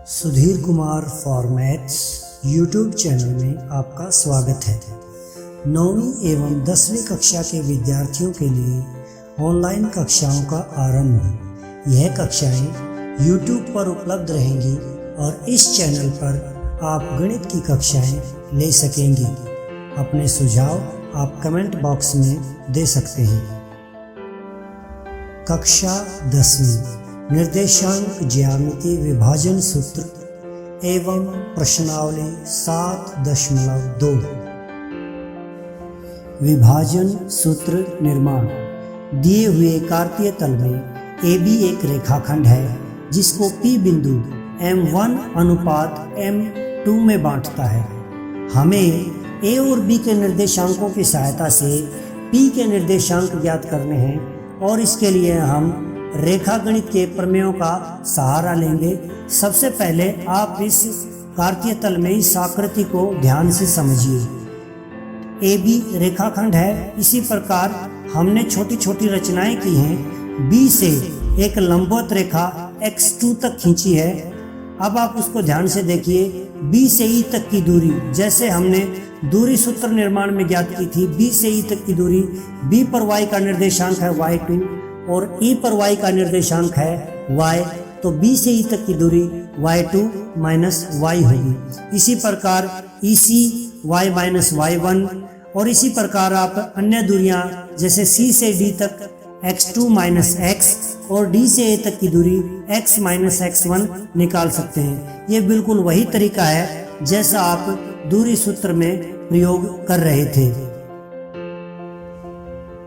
Sudhir Kumar formats YouTube channel में आपका स्वागत है। 9वीं एवं 10वीं कक्षा के विद्यार्थियों के लिए ऑनलाइन कक्षाओं का आरंभ। यह कक्षाएं यूट्यूब पर उपलब्ध रहेंगी और इस चैनल पर आप गणित की कक्षाएं ले सकेंगे। अपने सुझाव आप कमेंट बॉक्स में दे सकते हैं। कक्षा 10वीं निर्देशांक ज्यामिति विभाजन सूत्र एवं प्रश्नावली 7.2 विभाजन सूत्र निर्माण। दिए हुए कार्तीय तल में AB एक रेखाखंड है जिसको P बिंदु M1 अनुपात M2 में बांटता है। हमें A और B के निर्देशांकों की सहायता से P के निर्देशांक ज्ञात करने हैं और इसके लिए हम रेखागणित के प्रमेयों का सहारा लेंगे। सबसे पहले आप इस कार्तीय तल में इस आकृति को ध्यान से समझिए। AB रेखाखंड है, इसी प्रकार हमने छोटी छोटी रचनाएं की हैं। B से एक लंबवत रेखा x2 तक खींची है। अब आप उसको ध्यान से देखिए। B से E तक की दूरी, जैसे हमने दूरी सूत्र निर्माण में ज्ञात की थी, B से E तक की दूरी, B पर y का निर्देशांक है y2 और E पर y का निर्देशांक है y, तो B से E तक की दूरी y2 माइनस y होगी। इसी प्रकार EC y माइनस y1 और इसी प्रकार आप अन्य दूरियां जैसे C से D तक x2 माइनस x और D से A तक की दूरी x माइनस x1 निकाल सकते हैं। ये बिल्कुल वही तरीका है जैसा आप दूरी सूत्र में प्रयोग कर रहे थे।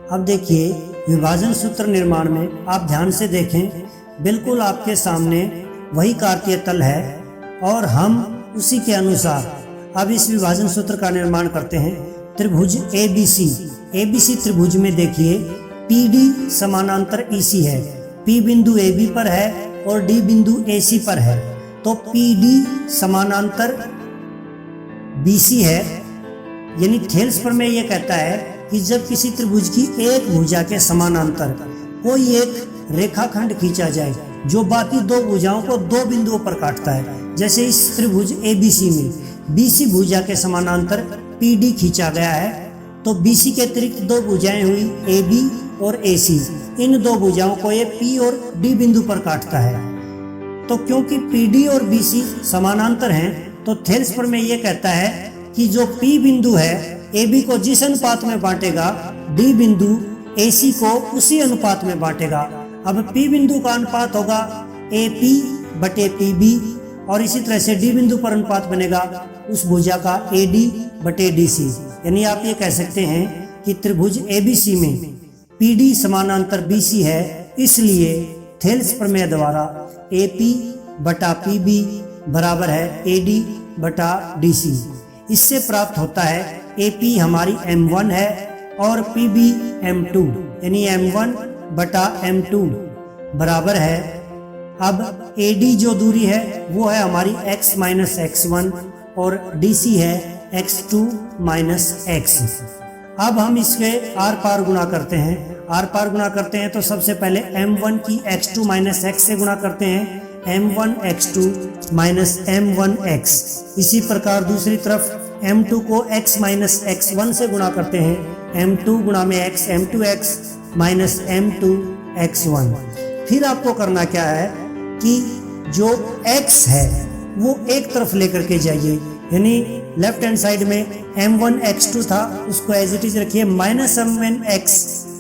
अब देखिए विभाजन सूत्र निर्माण में आप ध्यान से देखें, बिल्कुल आपके सामने वही कार्तीय तल है और हम उसी के अनुसार अब इस विभाजन सूत्र का निर्माण करते हैं। त्रिभुज ABC त्रिभुज में देखिए PD समानांतर EC है, P बिंदु AB पर है और D बिंदु AC पर है, तो PD समानांतर BC है। यानी थेल्स प्रमेय यह कहता है कि जब किसी त्रिभुज की एक भुजा के समानांतर कोई एक रेखाखंड खींचा जाए जो बाकी दो भुजाओं को दो बिंदुओं पर काटता है, जैसे इस त्रिभुज ABC में BC भुजा के समानांतर PD खींचा गया है, तो BC के अतिरिक्त दो भुजाएं हुई AB और AC। इन दो भुजाओं को ये P और D बिंदु पर काटता है। तो क्योंकि PD और BC समानांतर हैं, तो थेल्स प्रमेय यह कहता है कि जो P बिंदु है AB को जिस अनुपात में बांटेगा, D बिंदु AC को उसी अनुपात में बांटेगा। अब P बिंदु का अनुपात होगा AP बटे PB और इसी तरह से D बिंदु पर अनुपात बनेगा उस भुजा का AD बटे DC। यानी आप ये कह सकते हैं कि त्रिभुज ABC में PD समानांतर BC है, इसलिए थेल्स प्रमेय द्वारा AP बटा PB बराबर है AD बटा DC। इससे प्राप्त होता है AP हमारी M1 है और PB M2, यानी M1 बटा M2 बराबर है। अब AD जो दूरी है वो है हमारी x माइनस x1 और DC है x2 माइनस x। अब हम इसके आर पार गुणा करते हैं। तो सबसे पहले M1 की x2 माइनस x से गुणा करते हैं, M1 x2 minus M1 x। इसी प्रकार दूसरी तरफ M2 को x माइनस x1 से गुणा करते हैं, M2 गुणा में x M2x minus M2 x1। फिर आपको करना क्या है कि जो x है वो एक तरफ लेकर के जाइए, यानी लेफ्ट हैंड साइड में M1 x2 था उसको एज इट इज रखिए, माइनस M1 x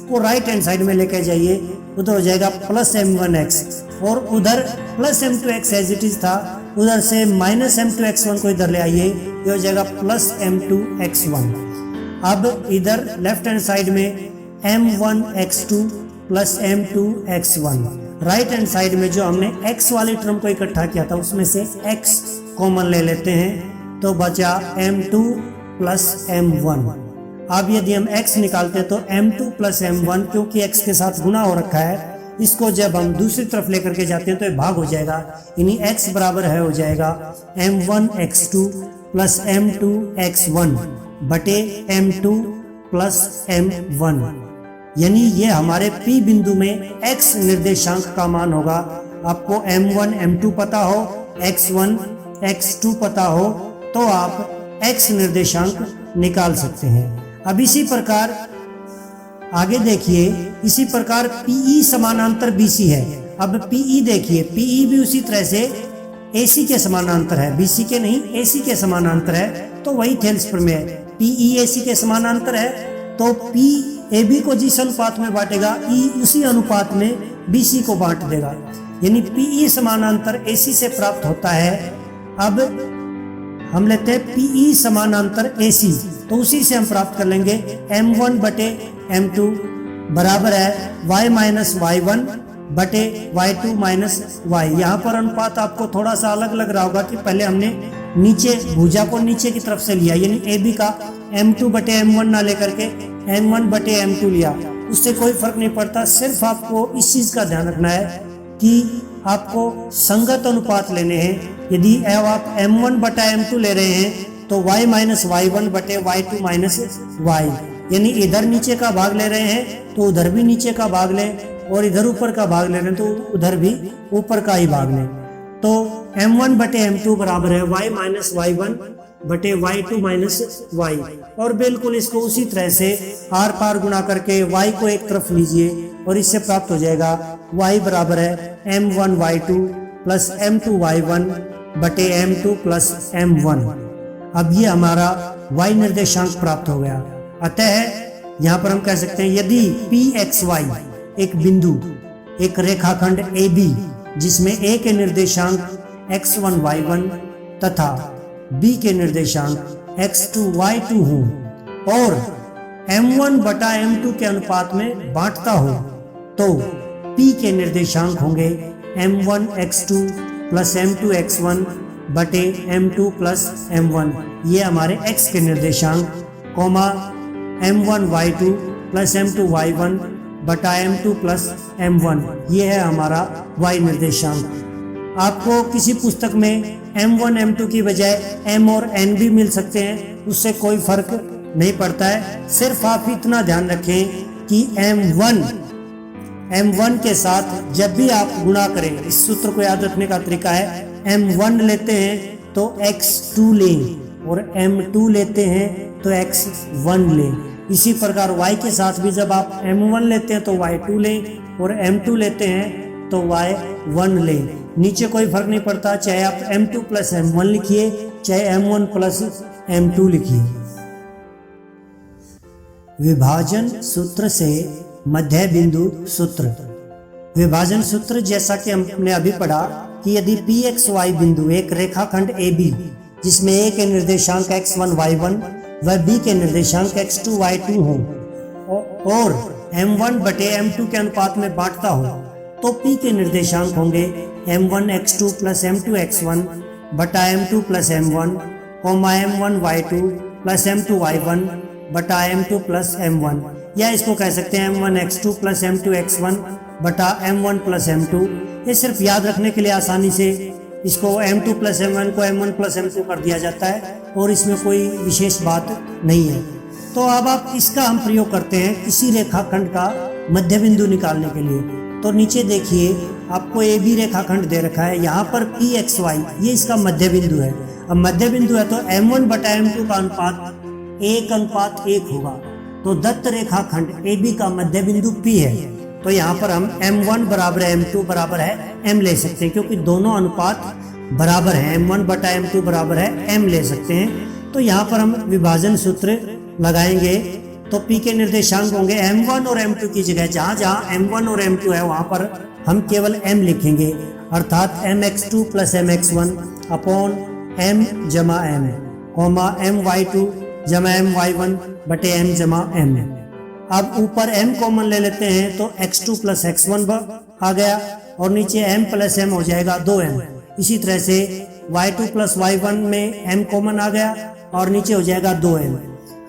को राइट हैंड साइड में लेकर जाइए, उधर हो जाएगा प्लस M1 x और उधर plus M2 x as it is था, उधर से माइनस M2 x1 को इधर ले आइए, ये हो जाएगा प्लस M2 x1। अब इधर लेफ्ट हैंड साइड में M1 x2 plus M2 x1, right hand side में जो हमने x वाली टर्म को इकट्ठा किया था उसमें से x कॉमन ले लेते हैं, तो बचा M2 प्लस M1। अब यदि हम x निकालते हैं तो M2 प्लस M1, क्योंकि x के साथ गुना हो रखा है, इसको जब हम दूसरी तरफ लेकर के जाते हैं तो ये भाग हो जाएगा, यानी x बराबर है हो जाएगा M1 x2 plus M2 x1 बटे M2 प्लस M1। यानी ये हमारे P बिंदु में x निर्देशांक का मान होगा। आपको M1 M2 पता हो x1 x2 पता हो तो आप x निर्देशांक निकाल सकते हैं। अब इसी प्रकार आगे देखिए, इसी प्रकार PE समानांतर BC है। अब PE देखिए, PE भी उसी तरह से AC के समानांतर है, BC के नहीं AC के समानांतर है, तो वही थेल्स प्रमेय है। PE AC के समानांतर है तो P AB को जिस अनुपात में बांटेगा E उसी अनुपात में BC को बांट देगा, यानी PE समानांतर AC से प्राप्त होता है। अब हम लेते हैं PE समानांतर AC, तो उसी से हम प्राप्त कर लेंगे M1 बटे M2 बराबर है y माइनस y1 बटे y2 माइनस y। यहाँ पर अनुपात आपको थोड़ा सा अलग लग रहा होगा कि पहले हमने नीचे भुजा को नीचे की तरफ से लिया, यानी AB का M2 बटे M1 ना लेकर के M1 बटे M2 लिया, उससे कोई फर्क नहीं पड़ता। सिर्फ आपको इस चीज का ध्यान रखना है कि आपको संगत अनुपात लेने हैं। यदि आप M1 बटा M2 ले रहे हैं तो y माइनस y1 बटे y2 माइनस y, यानी इधर नीचे का भाग ले रहे हैं तो उधर भी नीचे का भाग लें, और इधर ऊपर का भाग ले रहे हैं तो उधर भी ऊपर का ही भाग लें। तो M1 बटे M2 बराबर है y माइनस y1 बटे y2 माइनस y, और बिल्कुल इसको उसी तरह से आर पार गुणा करके y को एक तरफ लीजिए और इससे प्राप्त हो जाएगा y बराबर है M1 y2 plus M2 y1 बटे M2 प्लस M1। अब ये हमारा y निर्देशांक प्राप्त हो गया। अतः यहाँ पर हम कह सकते हैं यदि PXY एक बिंदु, एक रेखाखंड AB जिसमें A के निर्देशांक x1 y1 तथा B के निर्देशांक x2 y2 हो और M1 बटा M2 के अनुपात में बांटता हो, तो P के निर्देशांक होंगे M1 x2 plus M2 x1 बटे M2 प्लस M1। ये हमारे x के निर्देशांक, coma M1 y2 plus M2 y1 बटा M2 प्लस M1, ये है हमारा y निर्देशांक। आपको किसी पुस्तक में M1 M2 की बजाय M और N भी मिल सकते हैं, उससे कोई फर्क नहीं पड़ता है। सिर्फ आप इतना ध्यान रखें कि M1 के साथ जब भी आप गुणा करें, इस सूत्र को याद रखने का तरीका है, M1 लेते हैं तो x2 लें और M2 लेते हैं तो x1 लें। इसी प्रकार y के साथ भी जब आप M1 लेते हैं तो y2 लें और M2 लेते हैं तो y1 लें। नीचे कोई फर्क नहीं पड़ता, चाहे आप M2 प्लस M1 लिखिए चाहे M1 प्लस M2 लिखिए। विभाजन सूत्र से मध्य बिंदु सूत्र। विभाजन सूत्र जैसा कि हमने अभी पढ़ा कि यदि PXY बिंदु एक रेखाखंड AB जिसमें A के निर्देशांक x1 y1 व B के निर्देशांक x2 y2 हो और M1 बटे M2 के अनुपात में बांटता हो, तो P के निर्देशांक होंगे M1 x2 plus M2 x1 बटा M2 plus M1, coma M1 y2 plus M2 y1 बटा M2 प्लस M1, या इसको कह सकते हैं M1 x2 plus M2 x1 बटा M1 प्लस M2। ये सिर्फ याद रखने के लिए आसानी से इसको M2 प्लस M1 को M1 प्लस M2 कर दिया जाता है और इसमें कोई विशेष बात नहीं है। तो अब आप इसका हम प्रयोग करते हैं किसी रेखाखंड का मध्य बिंदु निकालने के लिए। तो नीचे देखिए आपको AB रेखाखंड दे रखा है, यहाँ पर PXY ये इसका मध्य बिंदु है। अब मध्य बिंदु है तो M1 बटा M2 का अनुपात 1:1 होगा। तो दत्त रेखाखंड AB का मध्य बिंदु P है, तो यहाँ पर हम M1 बराबर है M2 बराबर है M ले सकते हैं, क्योंकि दोनों अनुपात बराबर है। M1 बटा M2 बराबर है M ले सकते हैं। तो यहाँ पर हम विभाजन सूत्र लगाएंगे तो P के निर्देशांक होंगे M1 और M2 की जगह जहाँ जहाँ M1 और M2 है वहाँ पर हम केवल M लिखेंगे, अर्थात MX2 plus MX1 upon M जमा M, कोमा MY2 जमा MY1 बटे M जमा M। अब ऊपर M कॉमन ले लेते हैं तो x2 प्लस x1 आ गया और नीचे M प्लस M हो जाएगा 2M। इसी तरह से y2 प्लस y1 में M कॉमन आ गया और नीचे हो जाएगा 2M।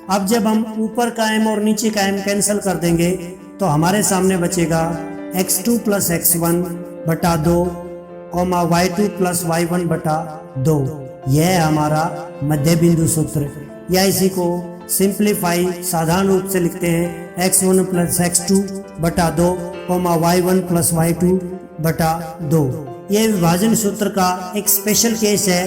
अब जब हम ऊपर का M और नीचे का M कैंसिल कर देंगे तो हमारे सामने बचेगा x2 प्लस x1 बटा 2 कोमा y2 प्लस y1 बटा 2। यह है हमारा मध्य बिंदु सूत्र, या इसी को सिंप्लीफाई साधारण रूप से लिखते हैं x1 प्लस x2 बटा 2 कोमा y1 प्लस y2 बटा 2। यह विभाजन सूत्र का एक स्पेशल केस है,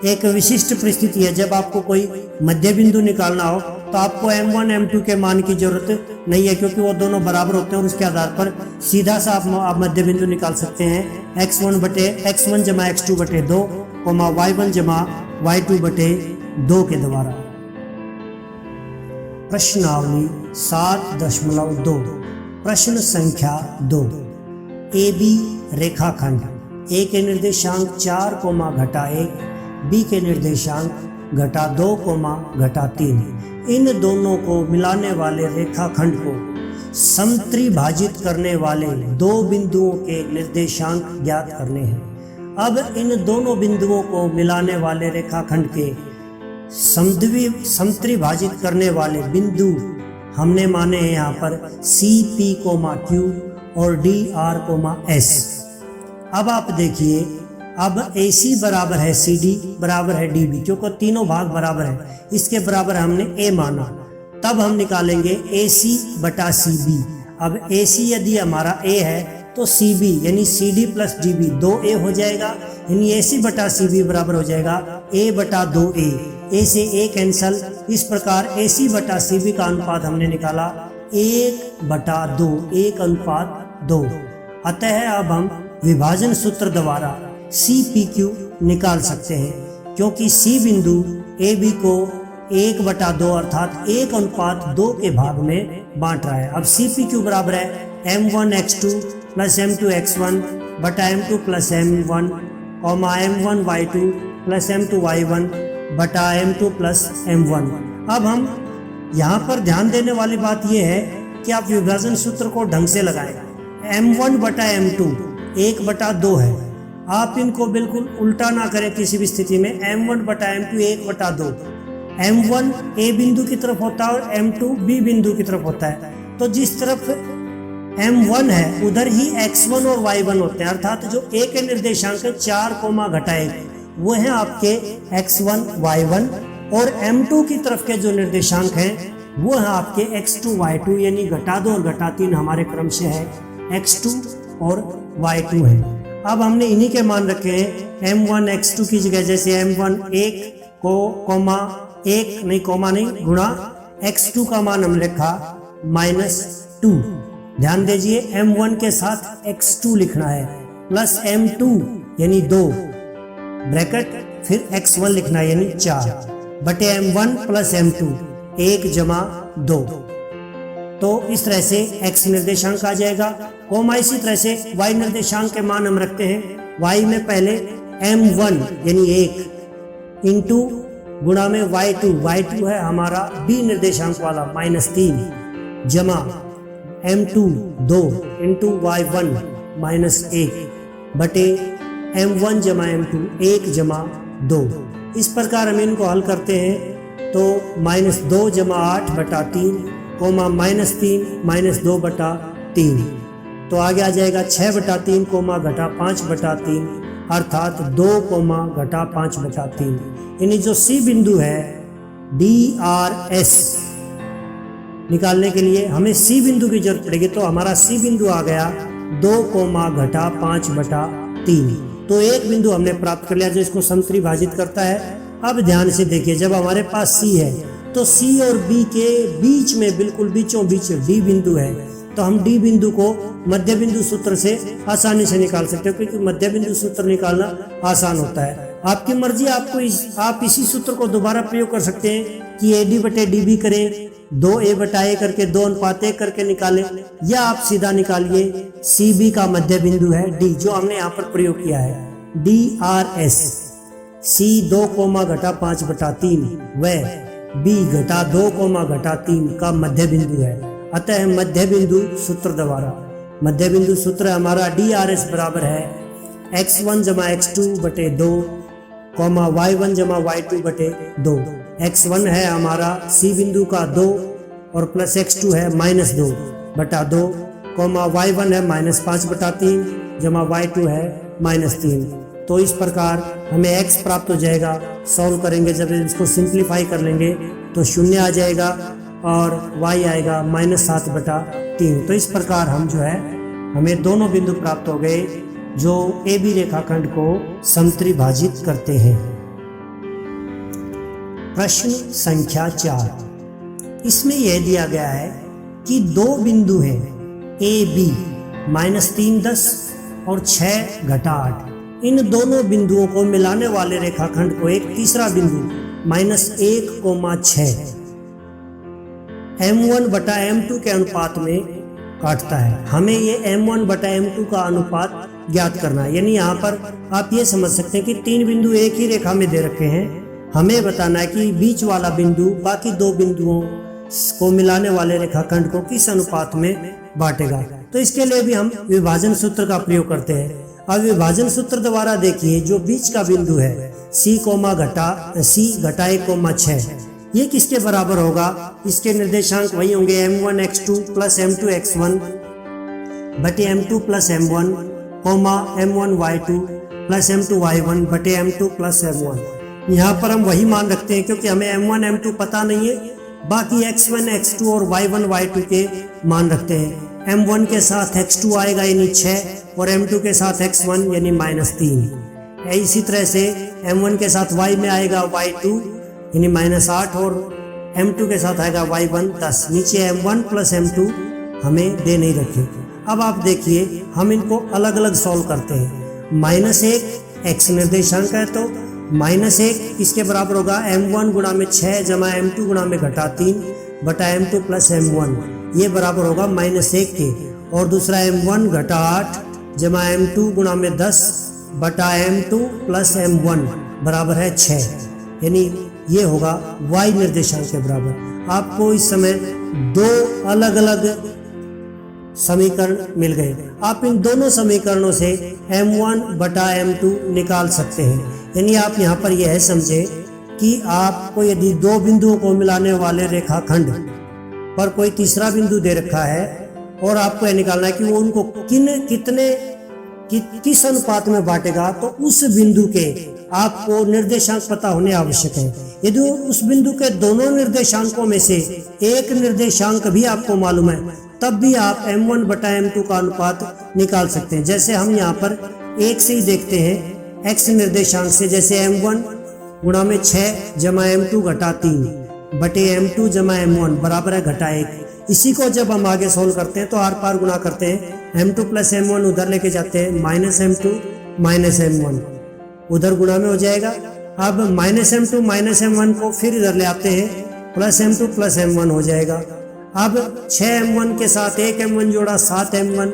एक विशिष्ट परिस्थिति है। जब आपको कोई मध्य बिंदु निकालना हो तो आपको m1 m2 के मान की जरूरत नहीं है, क्योंकि वो दोनों बराबर होते हैं और उसके आधार पर सीधा सा आप मध्य बिंदु निकाल सकते हैं। x1 जमा x2 बटे 2, y1 जमा y2 बटे 2 के द्वारा। प्रश्नावली 7.2 प्रश्न संख्या 2। AB रेखाखंड, A के निर्देशांक 4 घटा 1, B के निर्देशांक घटा 2 घटा 3, इन दोनों को मिलाने वाले रेखाखंड को समत्रिभाजित करने वाले दो बिंदुओं के निर्देशांक ज्ञात करने हैं। अब इन दोनों बिंदुओं को मिलाने वाले रेखाखंड के समत्रिभाजित करने वाले बिंदु हमने माने हैं यहाँ पर CP, Q और DR, S। अब आप देखिए, अब AC बराबर है CD बराबर है DB, क्योंकि तीनों भाग बराबर है, इसके बराबर हमने A माना। तब हम निकालेंगे AC बटा CB। अब AC यदि हमारा A है तो CB यानी CD प्लस DB 2A हो जाएगा, यानी AC बटा CB बराबर हो जाएगा A बटा 2A। A से A कैंसल, इस प्रकार AC बटा CB का अनुपात हमने निकाला 1/2, 1:2। अतः अब हम विभाजन सूत्र द्वारा CPQ निकाल सकते हैं, क्योंकि C बिंदु AB को 1/2 अर्थात 1:2 के भाग में बांट रहा है। अब CPQ बराबर है m1x2 प्लस m2x1 बटा m2 plus m1, m1y2 plus m2y1 बटा m2 प्लस m1। अब हम यहाँ पर ध्यान देने वाली बात यह है कि आप विभाजन सूत्र को ढंग से लगाएं। m1 बटा m2 1/2 है, आप इनको बिल्कुल उल्टा ना करें किसी भी स्थिति में। m1 बटा m2 1/2, m1 A बिंदु की तरफ होता है और m2 B बिंदु की तरफ होता है, तो जिस तरफ m1 है उधर ही x1 और y1 होते हैं, अर्थात जो A के निर्देशांक 4 घटा 1 वो है आपके x1 y1, और m2 की तरफ के जो निर्देशांक हैं वो है आपके x2 y2, यानी घटा 2 और घटा 3 हमारे क्रम से है x2 और y2 है। अब हमने इन्हीं के मान रखे हैं m1 x2 की जगह, जैसे m1 1 को कोमा नहीं गुणा x2 का मान हम लिखा -2। ध्यान दीजिए, m1 के साथ x2 लिखना है प्लस m2 यानी 2 ब्रैकेट, फिर x1 लिखना है यानी 4 बटे m1 प्लस m2 1 जमा 2। तो इस तरह से x निर्देशांक आ जाएगा, कोमा इसी तरह से y निर्देशांक के मान हम रखते हैं। y में पहले m1 यानी 1 इंटू गुणा में y2 है हमारा b निर्देशांक वाला -3 जमा m2 2 इंटू y1 -1 बटे m1 जमा m2 1 जमा 2। इस प्रकार हम इनको हल करते हैं तो -2 जमा 8 बटा 3 कोमा -3 -2 बटा 3, तो आगे आ जाएगा 6 बटा 3 कोमा घटा 5 बटा 3 अर्थात 2 घटा 5 बटा 3। यानी जो C बिंदु है DRS निकालने के लिए हमें C बिंदु की जरूरत पड़ेगी, तो हमारा C बिंदु आ गया 2 घटा 5 बटा 3। तो एक बिंदु हमने प्राप्त कर लिया जो इसको समत्रिभाजित करता है। अब ध्यान से देखिए, जब हमारे पास C है तो C और B के बीच में बिल्कुल बीचों बीच D बिंदु है, तो हम D बिंदु को मध्य बिंदु सूत्र से आसानी से निकाल सकते हो, क्योंकि मध्य बिंदु सूत्र निकालना आसान होता है। आपकी मर्जी, आप इसी सूत्र को दोबारा प्रयोग कर सकते हैं कि AD बटे DB करें, 2A बटा A करके 2:1 करके निकालें, या आप सीधा निकालिए CB का मध्य बिंदु है D, जो हमने यहाँ पर प्रयोग किया है DRS। C 2 घटा 5 बटा 3 व B घटा 2 घटा 3 का मध्य बिंदु है। अतः मध्य बिंदु सूत्र द्वारा मध्य बिंदु सूत्र हमारा DRS बराबर है x1 जमा x2 बटे 2 y1 जमा y2 बटे 2। x1 है हमारा C बिंदु का 2 और प्लस x2 है -2 बटा 2 y1 है -5 बटा 3 जमा y2 है -3। तो इस प्रकार हमें x प्राप्त हो जाएगा। सॉल्व करेंगे, जब इसको सिंप्लीफाई कर लेंगे तो 0 आ जाएगा और y आएगा -7 बटा 3। तो इस प्रकार हम जो है हमें दोनों बिंदु प्राप्त हो गए, जो ए बी रेखाखंड को समत्रिभाजित करते हैं। प्रश्न संख्या 4, इसमें यह दिया गया है कि दो बिंदु हैं ए बी -3 10 और 6 घटा 8। इन दोनों बिंदुओं को मिलाने वाले रेखाखंड को एक तीसरा बिंदु -1,6 M1 बटा M2 के अनुपात में काटता है। हमें ये M1 बटा M2 का अनुपात ज्ञात करना है। यानी यहाँ पर आप ये समझ सकते हैं कि तीन बिंदु एक ही रेखा में दे रखे हैं। हमें बताना है कि बीच वाला बिंदु बाकी दो बिंदुओं को मिलाने वाले रेखाखंड को किस अनुपात में बांटेगा। तो इसके लिए भी हम विभाजन सूत्र का प्रयोग करते हैं। अब विभाजन सूत्र द्वारा देखिए, जो बीच का बिंदु है C घटा 1,6, ये किसके बराबर होगा? इसके निर्देशांक वही होंगे M1 x2 plus M2 x1 बटे M2 plus M1, M1 y2 plus M2 y1 बटे M2 प्लस M1। यहाँ पर हम वही मान रखते हैं क्योंकि हमें M1 M2 पता नहीं है, बाकी x1 x2 और y1 y2 के मान रखते हैं। M1 के साथ x2 आएगा यानी 6 और M2 के साथ x1 यानी -3। इसी तरह से M1 के साथ y में आएगा y2 यानी -8 और M2 के साथ आएगा y1 10। नीचे M1 प्लस M2 हमें दे नहीं रखे। अब आप देखिए, हम इनको अलग अलग सॉल्व करते हैं। -1 x निर्देशांक है तो -1 किसके बराबर होगा? M1 गुणा में 6 जमा M2 गुणा में घटा 3 बटा M2 प्लस M1, ये बराबर होगा -1 के। और दूसरा M1 घटा 8 जमा M2 गुणा में 10 बटा M2 प्लस M1 बराबर है 6, यानी ये होगा y निर्देशांक के बराबर। आपको इस समय दो अलग अलग समीकरण मिल गए। आप इन दोनों समीकरणों से M1 बटा M2 निकाल सकते हैं। यानी आप यहाँ पर यह समझे कि आपको यदि दो बिंदुओं को मिलाने वाले रेखाखंड पर कोई तीसरा बिंदु दे रखा है और आपको यह निकालना है कि वो उनको किस अनुपात में बांटेगा, तो उस बिंदु के आपको निर्देशांक पता होने आवश्यक है। यदि उस बिंदु के दोनों निर्देशांकों में से एक निर्देशांक भी आपको मालूम है, तब भी आप M1 बटा M2 का अनुपात निकाल सकते हैं। जैसे हम यहाँ पर एक से ही देखते हैं x निर्देशांक से, जैसे M1 गुणा में 6 जमा M2 घटा 3 बटे M2 जमा M1 बराबर है घटा 1। इसी को जब हम आगे सोल्व करते हैं तो आर पार गुणा करते हैं। M2 प्लस M1 उधर लेके जाते हैं, -M2 -M1 उधर गुणा में हो जाएगा। अब -M2 -M1 को फिर इधर ले आते हैं, प्लस M2 प्लस M1 हो जाएगा। अब 6M1 के साथ 1M1 जोड़ा 7M1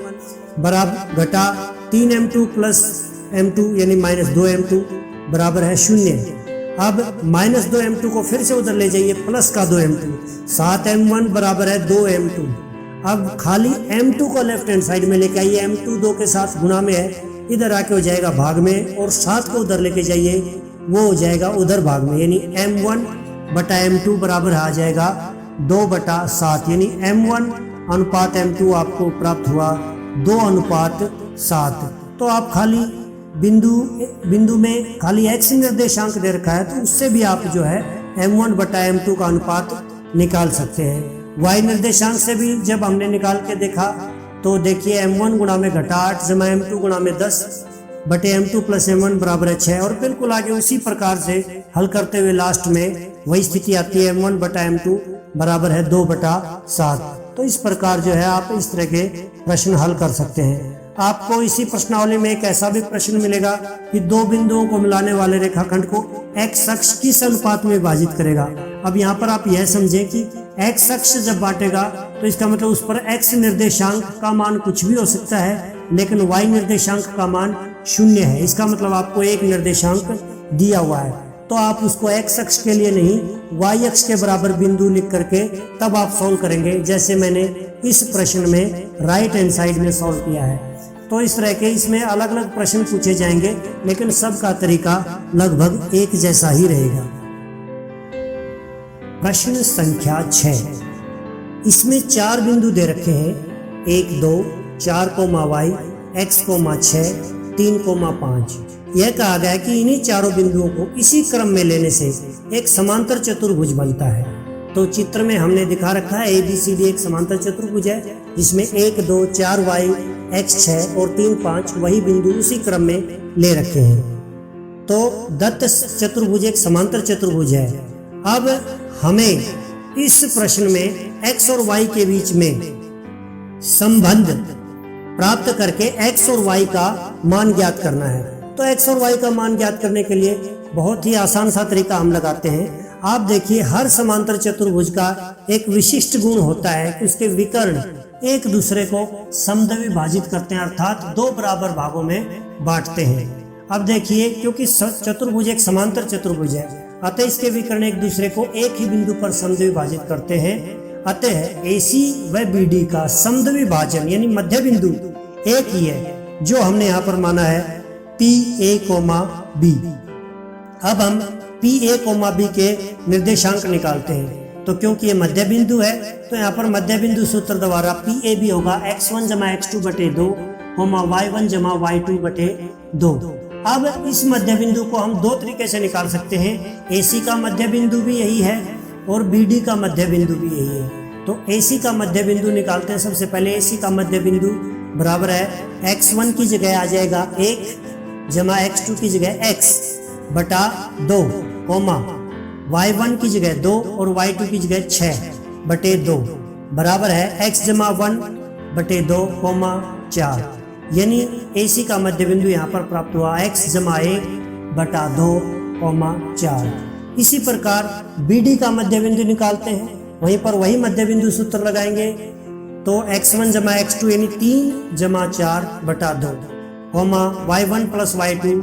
बराबर घटा 3M2 प्लस M2 यानी -2M2 बराबर है 0। अब -2M2 को फिर से उधर ले जाइए, प्लस का 2M2, 7M1 बराबर है 2M2। अब खाली M2 को लेफ्ट हैंड साइड में लेके आइए, M2 2 के साथ गुणा में है, इधर आके हो जाएगा भाग में, और 7 को उधर लेके जाइए, वो हो जाएगा उधर भाग में, यानी M1 बटा M2 बराबर आ जाएगा 2/7, यानी M1 अनुपात M2 आपको प्राप्त हुआ 2:7। तो आप खाली बिंदु में खाली x निर्देशांक दे रखा है तो उससे भी आप जो है M1 बटा M2 का अनुपात निकाल सकते हैं। y निर्देशांक से भी जब हमने निकाल के देखा तो देखिए M1 गुणा में घटा 8 जमा M2 गुणा में 10 बटे M2 प्लस M1 बराबर है 6, और बिल्कुल आगे उसी प्रकार से हल करते हुए लास्ट में वही स्थिति आती है, M1 बटा M2 बराबर है 2/7। तो इस प्रकार जो है आप इस तरह के प्रश्न हल कर सकते हैं। आपको इसी प्रश्नावली में एक ऐसा भी प्रश्न मिलेगा कि दो बिंदुओं को मिलाने वाले रेखाखंड को x अक्ष किस अनुपात में विभाजित करेगा। अब यहाँ पर आप यह समझें कि x अक्ष जब बांटेगा तो इसका मतलब उस पर x निर्देशांक का मान कुछ भी हो सकता है, लेकिन y निर्देशांक का मान 0 है। इसका मतलब आपको एक निर्देशांक दिया हुआ है, तो आप उसको x अक्ष के लिए नहीं y अक्ष के बराबर बिंदु लिख करके तब आप सॉल्व करेंगे, जैसे मैंने इस प्रश्न में राइट हैंड साइड में सॉल्व किया है। तो इस तरह के इसमें अलग अलग प्रश्न पूछे जाएंगे, लेकिन सबका तरीका लगभग एक जैसा ही रहेगा। प्रश्न संख्या 6, इसमें 4 बिंदु दे रखे हैं, 1 2 4 y, x 6 3 5। यह कहा गया कि इन्हीं चारों बिंदुओं को इसी क्रम में लेने से एक समांतर चतुर्भुज बनता है। तो चित्र में हमने दिखा रखा है ABCD एक समांतर चतुर्भुज है जिसमें 1 2 4 y x 6 और 3 5 वही बिंदु उसी क्रम में ले रखे हैं। तो दत्त चतुर्भुज एक समांतर चतुर्भुज है। अब हमें इस प्रश्न में x और y के बीच में संबंध प्राप्त करके x और y का मान ज्ञात करना है। तो x और y का मान ज्ञात करने के लिए बहुत ही आसान सा तरीका हम लगाते हैं। आप देखिए, हर समांतर चतुर्भुज का एक विशिष्ट गुण होता है कि उसके विकर्ण एक दूसरे को समद्वि विभाजित करते हैं, अर्थात दो बराबर भागों में बांटते हैं। अब देखिए, क्योंकि चतुर्भुज एक समांतर चतुर्भुज है, अतः इसके विकर्ण एक दूसरे को एक ही बिंदु पर समद्वि विभाजित करते हैं। अतः AC व BD का समद्वि विभाजन यानी मध्य बिंदु एक ही है, जो हमने यहाँ पर माना है PA, B। अब हम PA, B के निर्देशांक निकालते हैं। तो क्योंकि ये मध्य बिंदु है, तो यहाँ पर मध्य बिंदु सूत्र द्वारा PAB होगा x1 x2 बटे 2, y1 y2 बटे 2। अब इस मध्य बिंदु को हम दो तरीके से निकाल सकते हैं। AC का मध्य बिंदु भी यही है और BD का मध्य बिंदु भी यही है। तो AC का मध्य बिंदु निकालते हैं। सबसे पहले AC का मध्य बिंदु बराबर है x1 की जगह आ जाएगा 1 जमा x2 की जगह x बटा 2, y1 की जगह 2 और y2 की जगह 6 बटे 2 बराबर है x जमा 1 बटे 2, 4। यानी AC का मध्य बिंदु यहाँ पर प्राप्त हुआ x जमा 1 बटा 2, 4। इसी प्रकार BD का मध्य बिंदु निकालते हैं। वहीं पर वही मध्य बिंदु सूत्र लगाएंगे। तो x1 जमा x2 यानी 3 जमा 4 बटा 2, y1 प्लस y2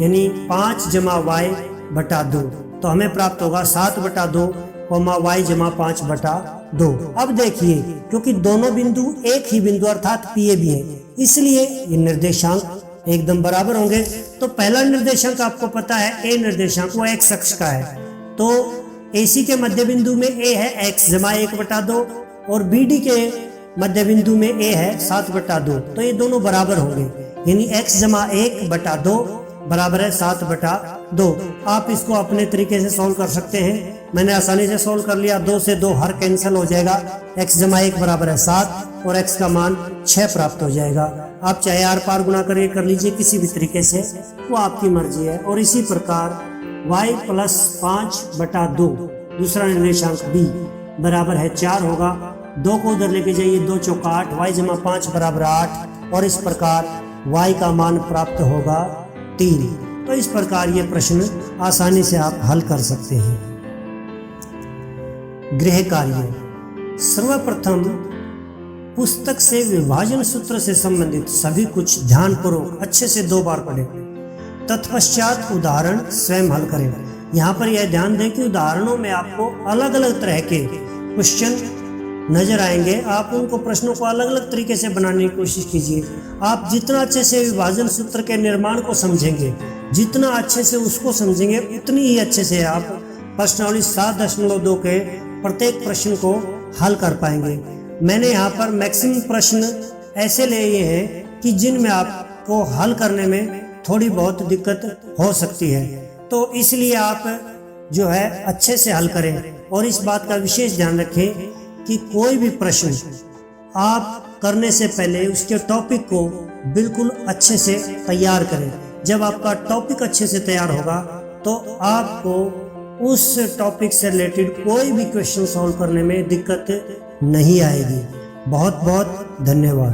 यानी 5 जमा y बटा 2। तो हमें प्राप्त होगा 7 बटा 2, y जमा 5 बटा 2। अब देखिए, क्योंकि दोनों बिंदु एक ही बिंदु अर्थात PAB है, इसलिए ये निर्देशांक एकदम बराबर होंगे। तो पहला निर्देशांक आपको पता है, A निर्देशांक, वो x अक्ष का है। तो AC के मध्य बिंदु में A है x जमा 1 बटा 2 और BD के मध्य बिंदु में A है 7 बटा 2। तो ये दोनों बराबर होंगे, यानी x जमा 1 बटा 2 बराबर है 7 बटा 2। आप इसको अपने तरीके से सॉल्व कर सकते हैं। मैंने आसानी से सॉल्व कर लिया। 2 से 2 हर कैंसिल हो जाएगा। x जमा 1 बराबर है 7 और x का मान 6 प्राप्त हो जाएगा। आप चाहे आर पार गुणा करके कर लीजिए किसी भी तरीके से, वो आपकी मर्जी है। और इसी प्रकार y प्लस 5 बटा 2 दूसरा निर्देशांक B बराबर है 4 होगा। 2 को उधर लेके जाइए, 2 चौका 8, y जमा 5 बराबर 8 और इस प्रकार y का मान प्राप्त होगा 3। तो इस प्रकार ये प्रश्न आसानी से आप हल कर सकते हैं। गृह कार्य। सर्वप्रथम पुस्तक से विभाजन सूत्र से संबंधित सभी कुछ ध्यानपूर्वक अच्छे से 2 बार पढ़ें। तत्पश्चात उदाहरण स्वयं हल करें। यहाँ पर यह ध्यान दें कि उदाहरणों में आपको अलग अलग तरह के क्वेश्चन नजर आएंगे। आप उनको प्रश्नों को अलग अलग तरीके से बनाने की कोशिश कीजिए। आप जितना अच्छे से विभाजन सूत्र के निर्माण को समझेंगे, जितना अच्छे से उसको समझेंगे, उतनी ही अच्छे से आप प्रश्नावली 7.2 के प्रत्येक प्रश्न को हल कर पाएंगे। मैंने यहाँ पर मैक्सिमम प्रश्न ऐसे लिए हैं कि जिनमें आपको हल करने में थोड़ी बहुत दिक्कत हो सकती है। तो इसलिए आप जो है अच्छे से हल करें और इस बात का विशेष ध्यान रखें कि कोई भी प्रश्न आप करने से पहले उसके टॉपिक को बिल्कुल अच्छे से तैयार करें। जब आपका टॉपिक अच्छे से तैयार होगा तो आपको उस टॉपिक से रिलेटेड कोई भी क्वेश्चन सॉल्व करने में दिक्कत नहीं आएगी। बहुत बहुत धन्यवाद।